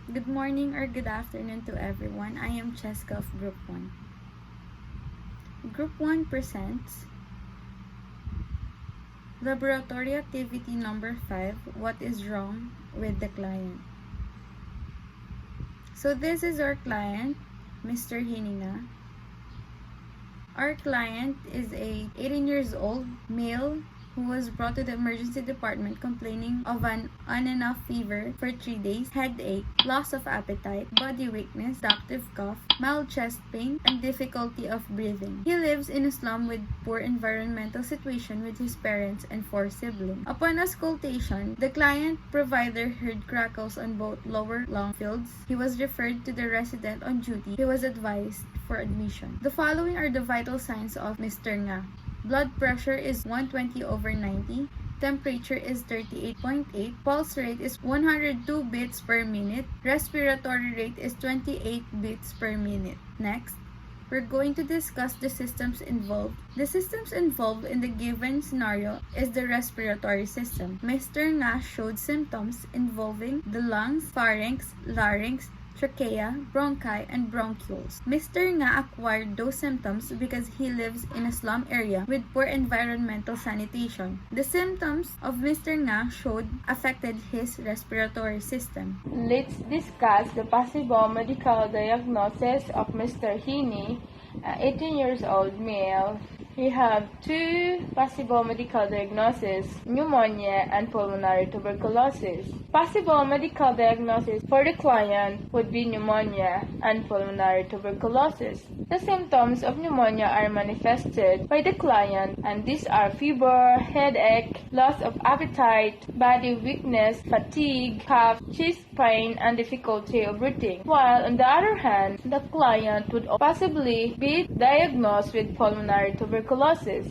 Good morning or good afternoon to everyone. I am Cheska of Group 1. Group 1 presents Laboratory Activity Number 5, What is Wrong with the Client? So this is our client, Mr. Hininga. Our client is a 18 years old male who was brought to the emergency department complaining of an on and off fever for 3 days, headache, loss of appetite, body weakness, productive cough, mild chest pain, and difficulty of breathing. He lives in a slum with poor environmental situation with his parents and 4 siblings. Upon auscultation, the client provider heard crackles on both lower lung fields. He was referred to the resident on duty. He was advised for admission. The following are the vital signs of Mr. Nga. Blood pressure is 120/90, temperature is 38.8, pulse rate is 102 beats per minute, respiratory rate is 28 beats per minute. Next, we're going to discuss the systems involved. The systems involved in the given scenario is the respiratory system. Mr. Nga showed symptoms involving the lungs, pharynx, larynx, trachea, bronchi, and bronchioles. Mr. Nga acquired those symptoms because he lives in a slum area with poor environmental sanitation. The symptoms of Mr. Nga showed affected his respiratory system. Let's discuss the possible medical diagnosis of Mr. Hini, 18 years old male. He have 2 possible medical diagnoses, pneumonia and pulmonary tuberculosis. Possible medical diagnosis for the client would be pneumonia and pulmonary tuberculosis. The symptoms of pneumonia are manifested by the client, and these are fever, headache, loss of appetite, body weakness, fatigue, cough, chest pain, and difficulty of breathing. While on the other hand, the client would possibly be diagnosed with pulmonary tuberculosis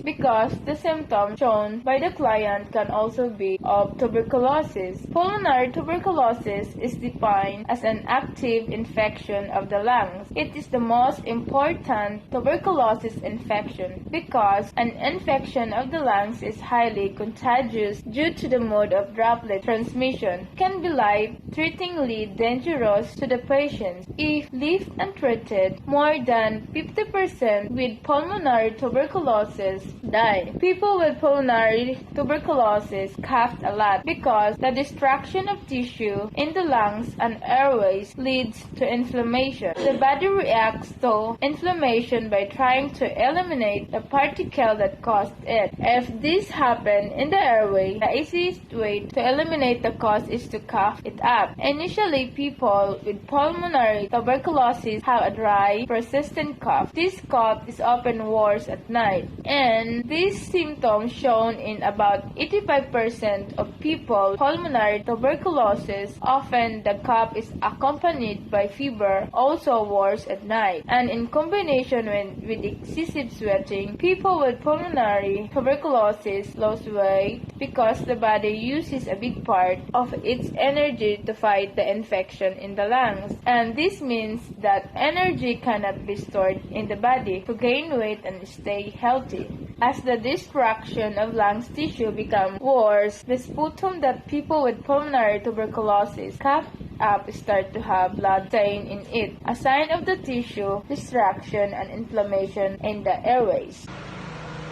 because the symptoms shown by the client can also be of tuberculosis. Pulmonary tuberculosis is defined as an active infection of the lungs. It is the most important tuberculosis infection because an infection of the lungs is highly contagious due to the mode of droplet transmission. It can be life-threateningly dangerous to the patient. If left untreated, more than 50% with pulmonary tuberculosis die. People with pulmonary tuberculosis cough a lot because the destruction of tissue in the lungs and airways leads to inflammation. The body reacts to inflammation by trying to eliminate the particle that caused it. If this happens in the airway, the easiest way to eliminate the cause is to cough it up. Initially, people with pulmonary tuberculosis have a dry, persistent cough. This cough is often worse at night, and these symptoms shown in about 85% of people with pulmonary tuberculosis. Often the cough is accompanied by fever, also worse at night, and in combination with excessive sweating. People with pulmonary tuberculosis lose weight because the body uses a big part of its energy to fight the infection in the lungs, and this means that energy cannot be stored in the body to gain weight and stay healthy. As the destruction of lungs tissue becomes worse, the sputum that people with pulmonary tuberculosis cough up start to have blood stain in it, a sign of the tissue destruction and inflammation in the airways.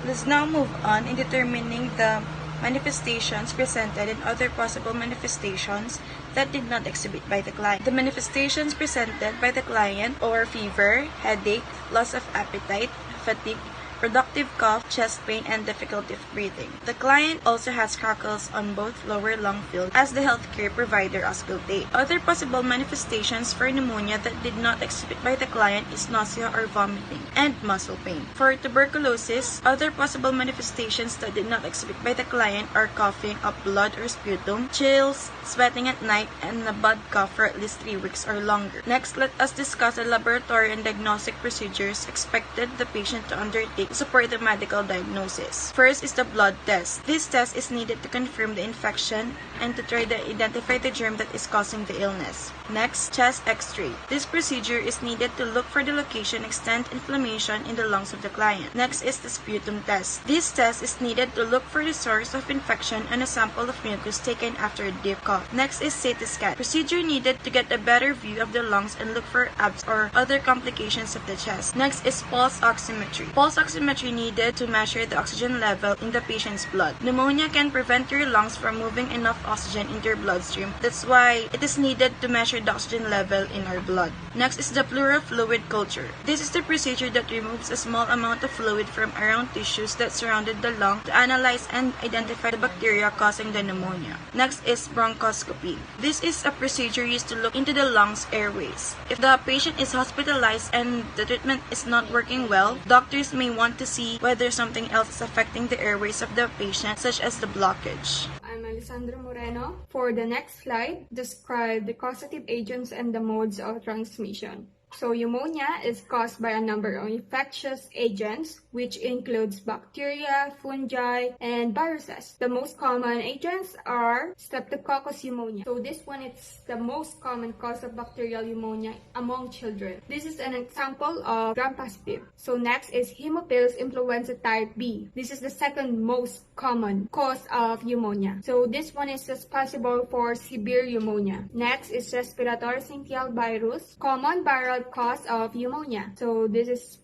Let's now move on in determining the manifestations presented and other possible manifestations that did not exhibit by the client. The manifestations presented by the client are fever, headache, loss of appetite, fatigue, productive cough, chest pain, and difficulty of breathing. The client also has crackles on both lower lung fields as the healthcare provider auscultate. Other possible manifestations for pneumonia that did not exhibit by the client is nausea or vomiting and muscle pain. For tuberculosis, other possible manifestations that did not exhibit by the client are coughing up blood or sputum, chills, sweating at night, and a bad cough for at least 3 weeks or longer. Next, let us discuss the laboratory and diagnostic procedures expected the patient to undertake to support the medical diagnosis. First is the blood test. This test is needed to confirm the infection and to try to identify the germ that is causing the illness. Next, chest x-ray. This procedure is needed to look for the location, extent, inflammation in the lungs of the client. Next is the sputum test. This test is needed to look for the source of infection on a sample of mucus taken after a deep cough. Next is CT scan. Procedure needed to get a better view of the lungs and look for abscess or other complications of the chest. Next is pulse oximetry. Pulse oximetry needed to measure the oxygen level in the patient's blood. Pneumonia can prevent your lungs from moving enough oxygen into your bloodstream. That's why it is needed to measure the oxygen level in our blood. Next is the pleural fluid culture. This is the procedure that removes a small amount of fluid from around tissues that surrounded the lung to analyze and identify the bacteria causing the pneumonia. Next is bronchoscopy. This is a procedure used to look into the lungs airways. If the patient is hospitalized and the treatment is not working well, doctors may want to see whether something else is affecting the airways of the patient, such as the blockage. I'm Alessandra Moreno. For the next slide, describe the causative agents and the modes of transmission. So pneumonia is caused by a number of infectious agents, which includes bacteria, fungi, and viruses. The most common agents are Streptococcus pneumonia. So this one is the most common cause of bacterial pneumonia among children. This is an example of gram-positive. So next is Haemophilus influenza type B. This is the second most common cause of pneumonia. So this one is responsible for severe pneumonia. Next is respiratory syncytial virus, common viral cause of pneumonia. So this is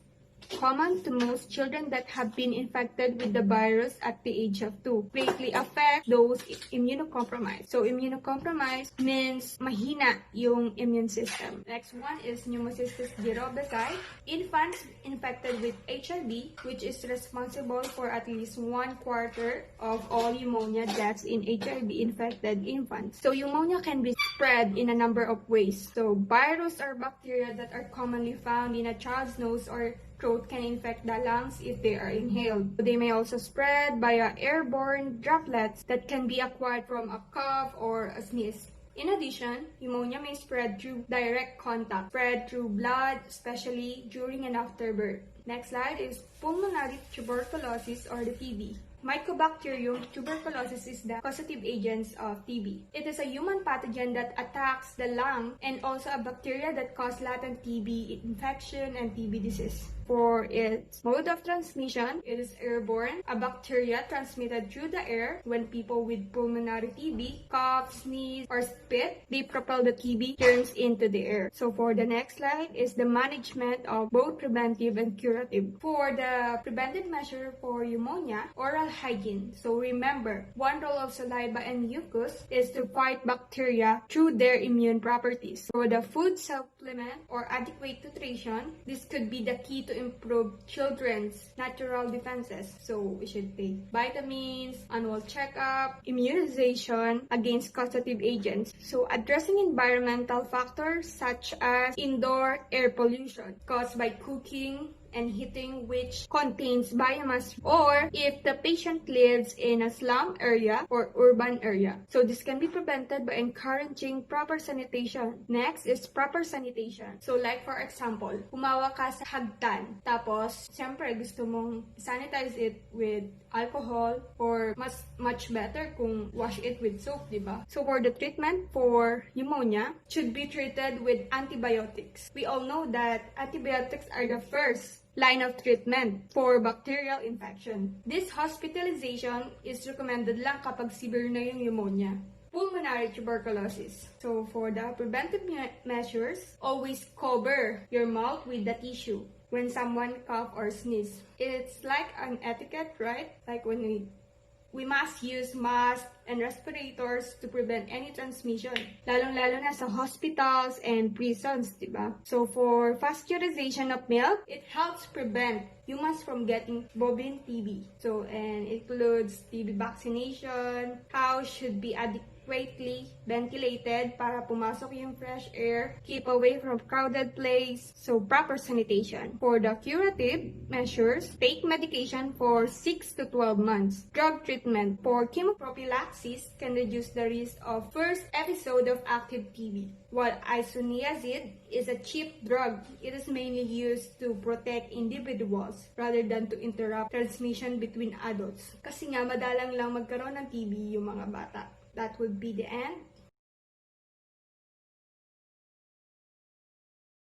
common to most children that have been infected with the virus at the age of 2. Greatly affect those immunocompromised. So immunocompromised means mahina yung immune system. Next one is Pneumocystis jirovecii. Infants infected with HIV, which is responsible for at least 1/4 of all pneumonia deaths in HIV-infected infants. So pneumonia can be spread in a number of ways. So virus or bacteria that are commonly found in a child's nose or throat can infect the lungs if they are inhaled. They may also spread via airborne droplets that can be acquired from a cough or a sneeze. In addition, pneumonia may spread through direct contact, spread through blood, especially during and after birth. Next slide is pulmonary tuberculosis or the TB. Mycobacterium tuberculosis is the causative agent of TB. It is a human pathogen that attacks the lung and also a bacteria that cause latent TB infection and TB disease. For its mode of transmission, it is airborne, a bacteria transmitted through the air. When people with pulmonary TB cough, sneeze, or spit, they propel the TB germs into the air. So for the next slide is the management of both preventive and curative. For the preventive measure for pneumonia, oral hygiene. So remember, one role of saliva and mucus is to fight bacteria through their immune properties. For the food supplement or adequate nutrition, this could be the key to improve children's natural defenses. So we should take vitamins, annual checkup, immunization against causative agents. So addressing environmental factors such as indoor air pollution caused by cooking and heating, which contains biomass, or if the patient lives in a slum area or urban area. So this can be prevented by encouraging proper sanitation. Next is proper sanitation. So like for example, humawa ka sa hagdan, tapos siyempre gusto mong sanitize it with alcohol, or much better kung wash it with soap, diba? So for the treatment for pneumonia, should be treated with antibiotics. We all know that antibiotics are the first line of treatment for bacterial infection. This hospitalization is recommended lang kapag severe na yung pneumonia. Pulmonary tuberculosis. So for the preventive measures, always cover your mouth with the tissue when someone cough or sneeze. It's like an etiquette, right? Like when we must use masks and respirators to prevent any transmission. Lalong-lalo na sa hospitals and prisons, diba? So for pasteurization of milk, it helps prevent humans from getting bovine TB. So, and it includes TB vaccination. Cows should be adequately ventilated para pumasok yung fresh air, keep away from crowded place, so proper sanitation. For the curative measures, take medication for 6 to 12 months. Drug treatment for chemoprophylaxis prophylaxis can reduce the risk of first episode of active TB. While isoniazid is a cheap drug, it is mainly used to protect individuals rather than to interrupt transmission between adults. Kasi nga madalang lang magkaroon ng TB yung mga bata. That would be the end.